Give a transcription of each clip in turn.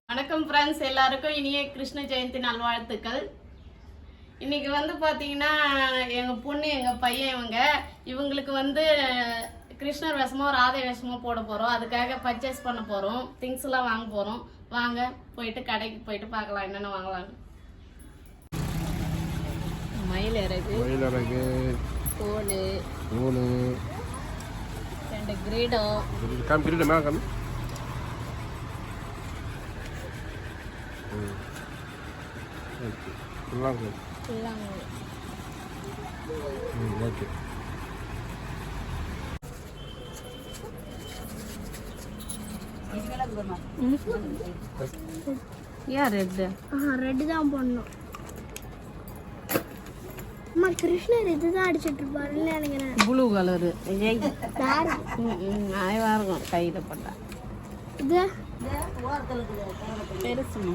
வணக்கம் ஃப்ரெண்ட்ஸ், எல்லாருக்கும் இனிய கிருஷ்ண ஜெயந்தி நல்வாழ்த்துக்கள். இன்னைக்கு வந்து பார்த்தீங்கன்னா எங்கள் பொண்ணு எங்கள் பையன் இவங்களுக்கு வந்து கிருஷ்ணர் வேஷமோ ராதை வேஷமோ போட போகிறோம். அதுக்காக பர்ச்சேஸ் பண்ண போகிறோம், திங்ஸ்லாம் வாங்க போகிறோம். வாங்க போயிட்டு கடைக்கு போயிட்டு பார்க்கலாம் என்னென்ன வாங்கலாம்னு. மயிலிறகு, கோலு, 2 கிரீடம், ரெட் தான் போடணும். அம்மா கிருஷ்ணர் இதுதான் அடிச்சிட்டு இருப்பாருன்னு நினைக்கிறேன். ப்ளூ கலரு இருக்கும் கையில் போட்டா. இது பெருசுமா.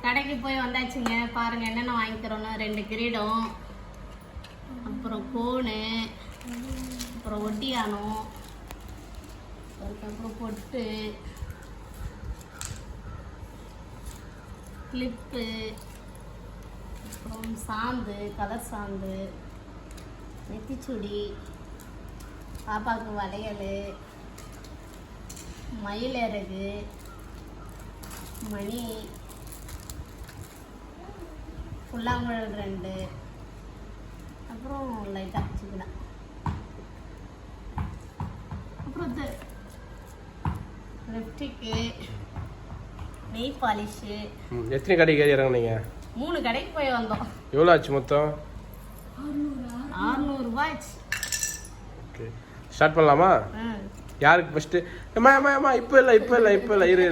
கடைக்கு போய் வந்தாச்சுங்க. பாருங்க என்னென்ன வாங்கிக்கிறோன்னு. 2 கிரீடம், அப்புறம் கோனு, அப்புறம் ஒட்டியானம், அதுக்கப்புறம் பொட்டு, கிளிப்பு, அப்புறம் சாந்து, கலர் சாந்து, நெத்திச்சுடி, பாப்பாவுக்கு வளையல், மயிலிறகு, மணி, புல்லாங்குழல் 2, அப்புறம் லைட்டாக வச்சுக்கலாம். அப்புறம் லிப்ஸ்டிக்கு, நெய் பாலிஷு. எத்தனை கடைக்கு இறங்குனீங்க? 3 கடைக்கு போய் வந்தோம். எவ்வளோ ஆச்சு மொத்தம்? 600 ரூபாய் ஆச்சு. ஓகே, ஸ்டார்ட் பண்ணலாமா? யாருக்கு ஃபஸ்ட்டு? அம்மா அம்மா அம்மா இப்போ இல்லை இரு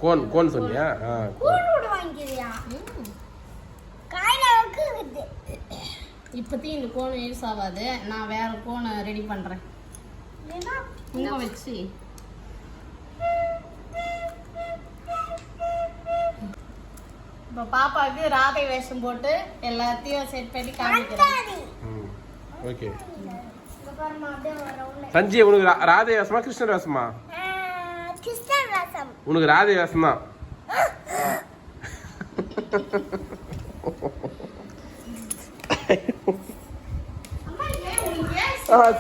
கோன் சொன்னியா? இப்போதைக்கு இந்த கோன் யூஸ் ஆகாது. நான் வேற கோனை ரெடி பண்ணுறேன். இங்கே வச்சு இப்போ பாப்பாவுக்கு ராதை வேஷம் போட்டு எல்லாத்தையும் செட் பண்ணி காமிக்கிறேன். ஓகே. சஞ்சி, உனக்கு ராதை வேஷமா கிருஷ்ணர் வேஷமா? உனக்கு ராதை வேஷம் தான்.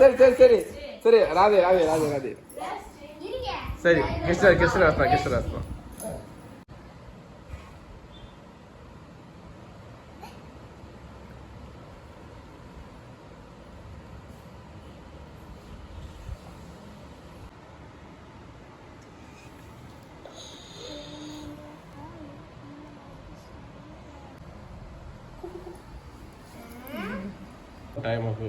சரி ராதே சரி. கிருஷ்ணர் வேஷம். Time of.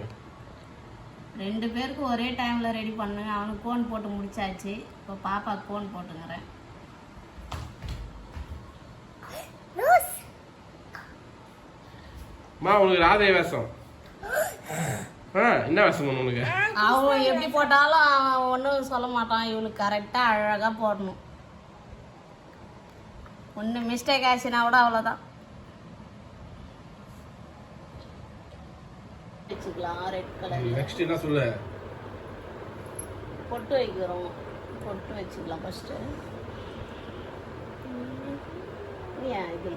2 பேருக்கு ஒரே டைமில் ரெடி பண்ணுங்க. அவனுக்கு கோன் போட்டு முடிச்சாச்சு. இப்போ பாப்பாவுக்கு கோன் போட்டுங்கிறேன். உனக்கு ராதை வேஷம். என்ன வேஷம் உனக்கு? அவன் எப்படி போட்டாலும் அவன் ஒன்றும் சொல்ல மாட்டான். இவனுக்கு கரெக்டாக அழகாக போடணும். ஒன்று மிஸ்டேக் ஆச்சுன்னா கூட அவ்வளோதான். வச்சுக்கலாம். Red colour. நெக்ஸ்ட் என்ன சொல்ல? பொட்டு வைக்கிறோம். பொட்டு வச்சுக்கலாம் ஃபர்ஸ்ட். ஏன் இது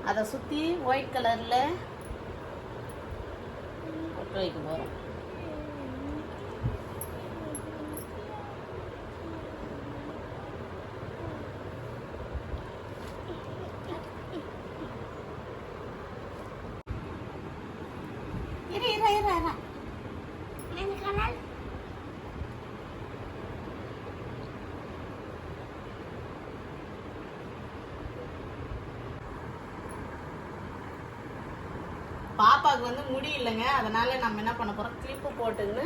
அதை சுற்றி ஒயிட் கலரில் பொட்டு வைக்க போகிறோம். பாப்பாவுக்கு வந்து முடி இல்லைங்க, அதனால நம்ம என்ன பண்ண போறோம், கிளிப்பு போட்டுன்னு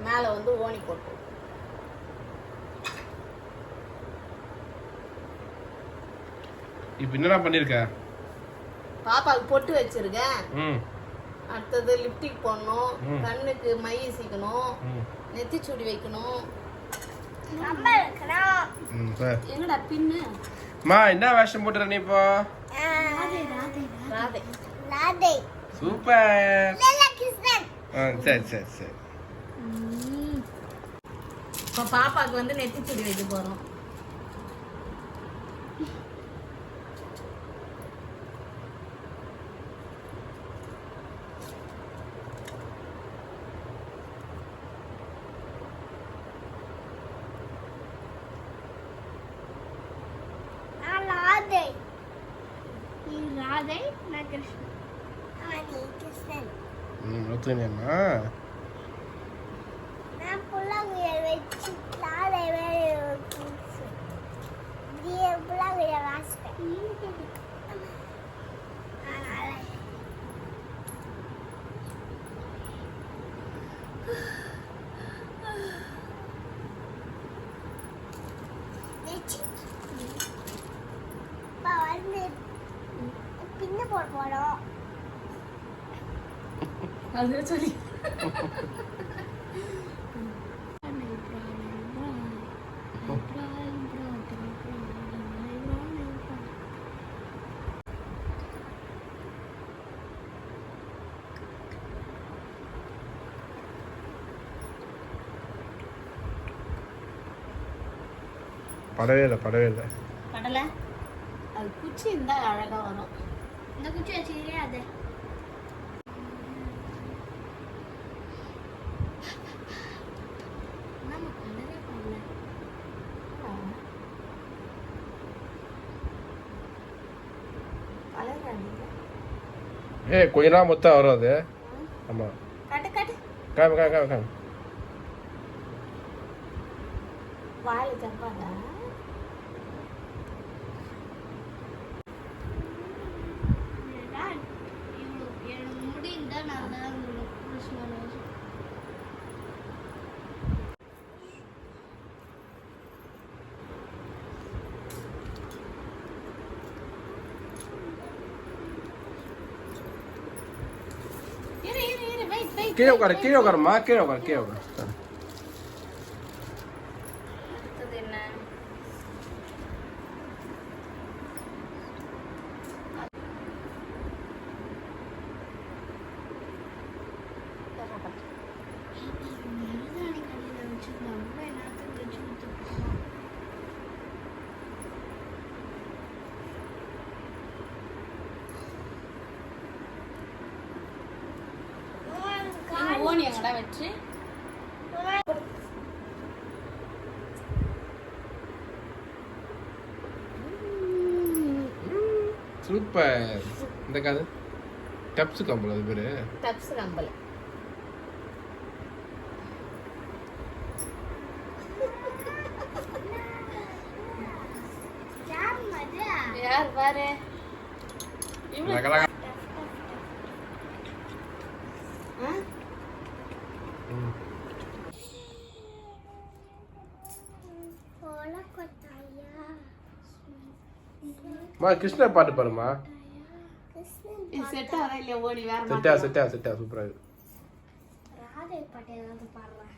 மேல வந்து ஓனி போட்டு. இப்போ என்னடா பண்ணிருக்க? பாப்பாவுக்கு பொட்டு வச்சிருக்கேன். அடுத்தது லிப்டிக் போடணும், கண்ணுக்கு மை சீக்கணும், நெத்திச்சூடி வைக்கணும். எங்கடா பின்னு? மா என்ன வேஷம் போட்டுற நீ இப்போ? ராதை. சூப்பர். சரி சரி சரி. இப்போ பாப்பாக்கு வந்து நெத்திச்சூடி வைக்க போறோம். ராதை நான் கிருஷ்ணன். கிருஷ்ணன். ஒத்துக்கினியம்மா? நான் புல்லாங்குழல் வச்சு ராதை வேலை புல்லாங்குழல் வாசிப்பேன். பின்ன போட போறோம். அது சொல்லி படவே இல்லை படவே இல்லை. கடலை அது குச்சி இருந்தா அழகா வரும். இந்த குச்சி வச்சுக்கிறே அது நம்ம பண்ணவே பண்ணல. ஏய் கொஞ்ச நாள் மொத்தம் வரும் அது. ஆமா கட்டு கட்டு காமி காமி காமி காமி. வாயில தப்பாங்க. கீழே உட்காரு கீழே உட்காருமா கீழே உட்காரு கீழே உட்காரு. அடுத்தது என்ன? ஓனி எங்கடா வச்சு சூப்பர். இந்த காது டப்ஸ் கம்பல் அது பேரு. Dubs compel. யார் பாரு மா கிருஷ்ணா பாட்டு பாருமா. செட் ஆகா இல்லையா? ஓடி வேற செட்டா செட்டா செட்டா சூப்பரா இருக்கு. ராதை பாட்டு ஏதாவது பாடுறேன்.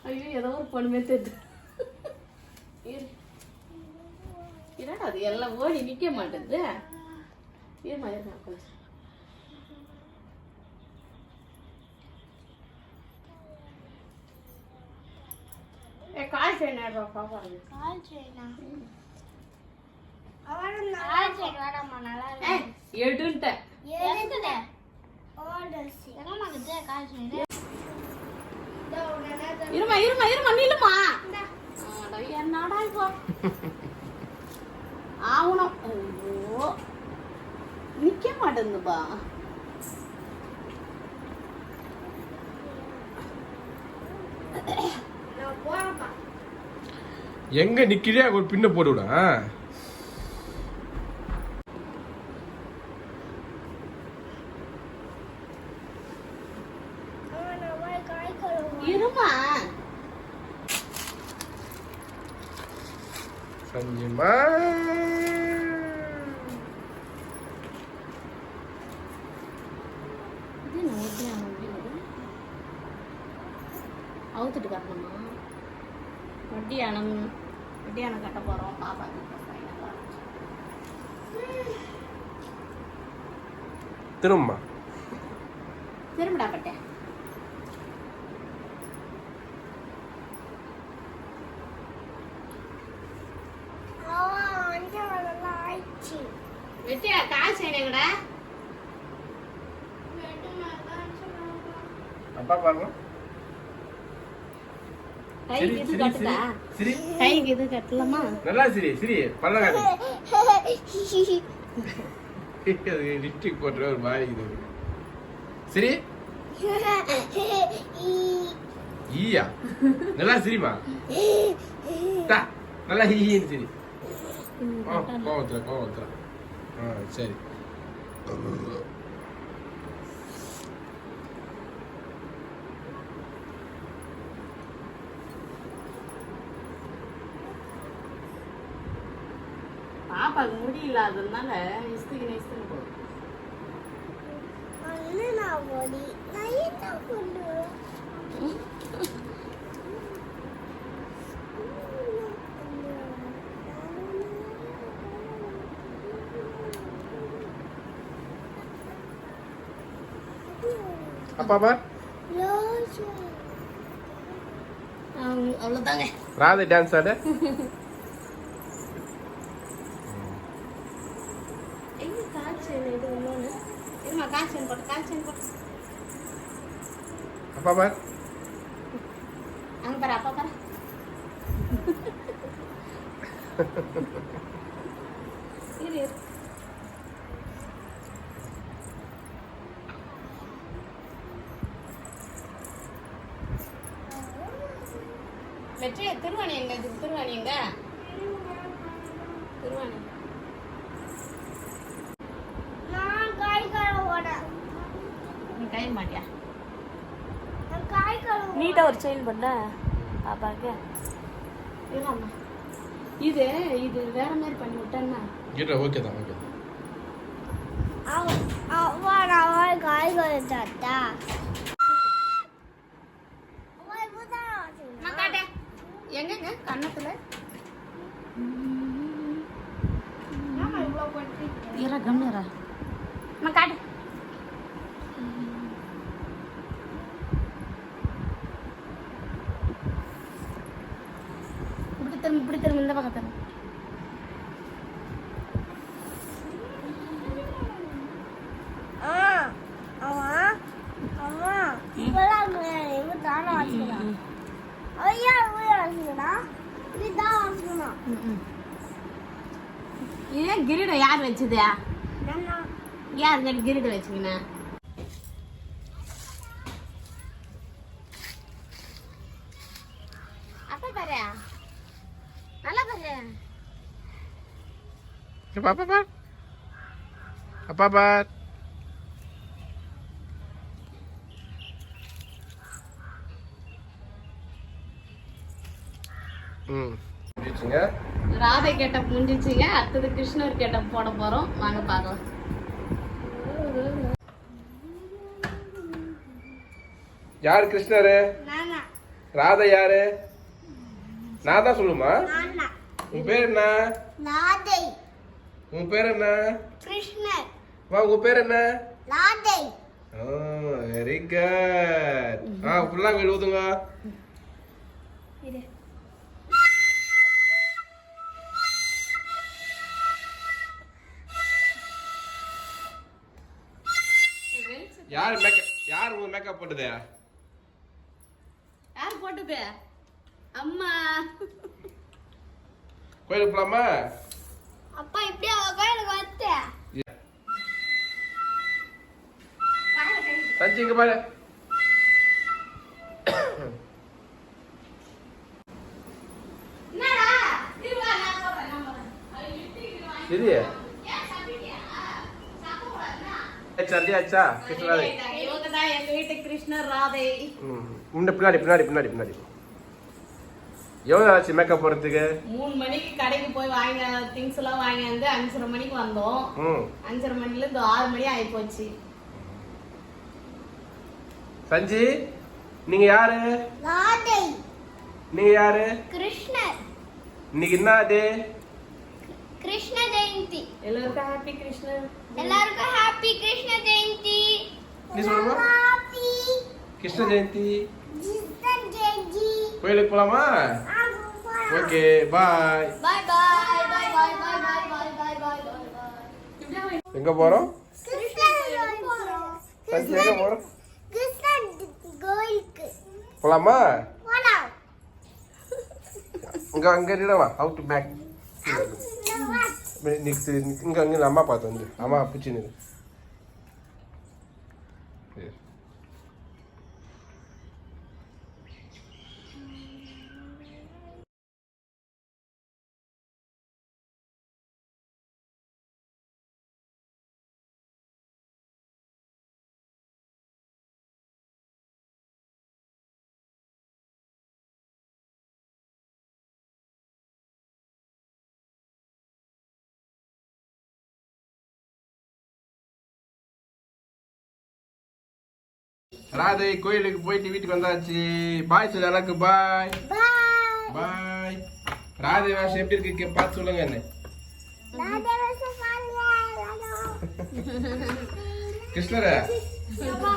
ஐயோ ஏதோ ஒரு பொண்ணுமே தெரியுது. என்னடா அது எல்லாம் ஓடி நிக்க மாட்டேங்குது. இருமா இருமா கொஞ்சம். கால் செயின் பாப்பா. கால் செயினா? கால் செயின் வேணாமா? நல்லா இருக்கு. எடுன்ட்டேன். எதுக்குடா? ஓடசி. எங்கம்மா கிட்ட கால் செயின்? இருமா இருமா இருமா நில்லுமா. அட என்னடா இப்போ? ஆவணும். ஐயோ நிக்க மாட்டேங்குதுப்பா. எங்க நிக்கிறியா ஒரு பின்ன போட்டு விட. இருமா. சஞ்சிமா இது என்ன ஒட்டியானம் அவுத்துட்டு காட்டணுமா? ஒட்டியானம் கட்ட போறோம் பாப்பா. திரும்பமா திரும்படா பட்டேன். வெட்டியா காசு என்னங்கடா? அப்பா பாருங்க. கைக்கு இது கட்டுதா? சரி கைக்கு இது கட்டலாமா? நல்லா சரி சரி பல்ல காட்டு. லிப்ஸ்டிக் போட்டுற ஒரு மாதிரி இது. சரி ஈயா நல்லா சரிமா. நல்லா ஹீன்னு சரி. கோவத்துல சரி. பாப்பாக்கு முடி இல்லாததுனால இஸ்துக்கு போகும். அப்பா பார். அவ்வளவுதாங்க. ராதை டான்ஸ் ஆட. அப்பா பார். அங்க பாரு அப்பா பாரு. இரு வெற்றி திருவாணி எங்க? திருவாணி எங்க? திருவாணி நீ கை மாட்டியா? நீட்டா ஒரு செயின் பண்ண பாப்பாக்கு. இது இது வேற மாதிரி பண்ணி விட்டேன்னா ஓகே தான் ஓகே. எங்கங்க கண்ணத்துல இற கம்னரா காட்டு. இப்படி திரும்ப இந்த பக்கம் திரும்ப. ஏன் கிரீடம் யார் வச்சது? யார் கிரீடம் வச்சுக்கினா? அப்பா பாரு நல்லா பாரு. அப்பா பார். அப்பா பார். ராதை கேட்ட முடிஞ்சிச்சுங்க. அடுத்தது கிருஷ்ணர் கேட்ட போட போறோம். வாங்க பார்க்கலாம். யாரு கிருஷ்ணரு? ராதை யாரு? நான் தான் சொல்லுமா. உன் பேர் என்ன? உன் பேர் என்ன? கிருஷ்ணர். உங்க பேர் என்ன? ராதை. Very good. புல்லாங்குழல் ஊதுங்க. யார் உங்க மேக்கப் போட்டது? யார் போட்டது? அம்மா. கோயிலுக்கு போலாமா? அப்பா இப்படியே கோயிலுக்கு வந்து சஞ்சி இங்க பாரு. என்னடா இருவா நான் போறேன். சரி சர்தி ஆச்சா? கிருஷ்ணராதை இவங்க இதுதான் எங்க வீட்டு கிருஷ்ணர் ராதை. இந்த பின்னாடி பின்னாடி பின்னாடி பின்னாடி எவ்வளோ ஆச்சு மேக்கப் போடுறதுக்கு? 3 மணிக்கு கடைக்கு போய் வாங்க திங்ஸ் எல்லாம் வாங்கி வந்து 5:30 மணிக்கு வந்தோம். 5:30 மணில இருந்து 6 மணி ஆகி போச்சு. சஞ்சி நீங்க யாரு? ராதை. நீங்க யாரு? கிருஷ்ணர். இன்னைக்கு என்ன டே? கிருஷ்ண ஜெயந்தி. எல்லாருக்கும் ஹாப்பி கிருஷ்ணர். எல்லாருக்கும் ஹாப்பி கிருஷ்ண ஜெயந்தி. நீ சொல்லுமா? ஹாப்பி கிருஷ்ண ஜெயந்தி. கிருஷ்ண ஜெயந்தி. கோயிலுக்கு போலாமா? Okay bye. Bye bye bye bye bye bye bye bye bye. எங்க போறோம்? கிருஷ்ண சஞ்சி எங்க போறோம்? கிருஷ்ண கோயிலுக்கு போலாமா? போலாம். இங்க அங்க இல்லவா அவுட் பேக் நெக்ஸ்ட் இங்க அங்க அம்மா பார்த்து வந்து அம்மா பிடிச்சின்னு ராதை கோயிலுக்கு போயிட்டு வீட்டுக்கு வந்தாச்சு. பாய் சொல்லு எனக்கு பாய் பாய். பாய். ராதை வேஷம் எப்படி இருக்கு பார்த்து சொல்லுங்க என்ன. ராதை வசம் பாருங்க. கிருஷ்ணரே பாப்பா.